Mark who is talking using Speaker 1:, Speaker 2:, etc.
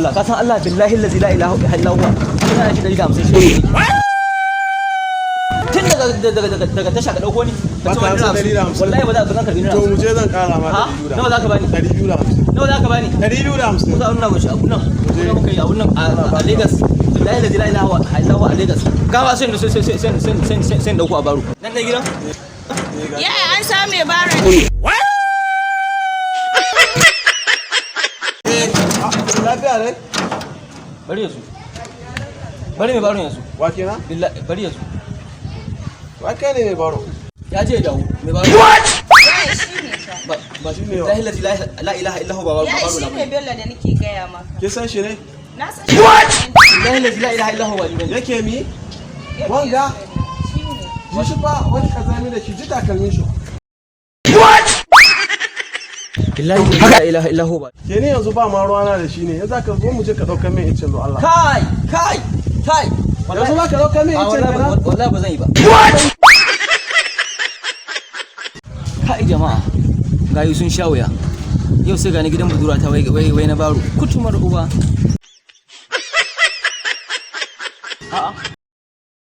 Speaker 1: Allah ka san Allah billahi allazi la ilaha illa huwa ina shi 150 shi tun daga tasha ka dauko ni
Speaker 2: ba ka san 150
Speaker 1: wallahi ba za ka karbi ni
Speaker 2: to mu je zan kara ma 250
Speaker 1: nawa za ka bani
Speaker 2: 250
Speaker 1: nawa za ka bani
Speaker 2: 250
Speaker 1: za a nuna goshi abun nan muka yi abun nan a Lagos billahi allazi la ilaha illa huwa a Lagos ka ba sai dauko a baro nan ne gidan
Speaker 3: ya an same bara
Speaker 2: lafiya ne
Speaker 1: bari yasu bari mai baro yasu
Speaker 2: wa kenan
Speaker 1: billahi bari yasu
Speaker 2: wa kai ne mai baro
Speaker 1: ya je dawo mai baro ba shi ne la ilaha illa huwa baro
Speaker 3: ya shi ne bello da nake gaya maka
Speaker 2: ke san shi ne
Speaker 3: na san shi
Speaker 1: billahi la ilaha illa huwa
Speaker 2: yake mi wanga shi fa wani kazami da shi ji takalmin shi
Speaker 1: billahi la ilaha illa huwa
Speaker 2: ke ni yanzu ba ma ruwana da shi ne yanzu ka zo mu je ka dauka min icin do Allah
Speaker 1: kai
Speaker 2: yanzu ba ka dauka min icin kenan
Speaker 1: wallahi ba zan yi ba kai jama'a gayu sun sha wuya yau sai gani gidan budura ta wai na baro kutumar uba a'a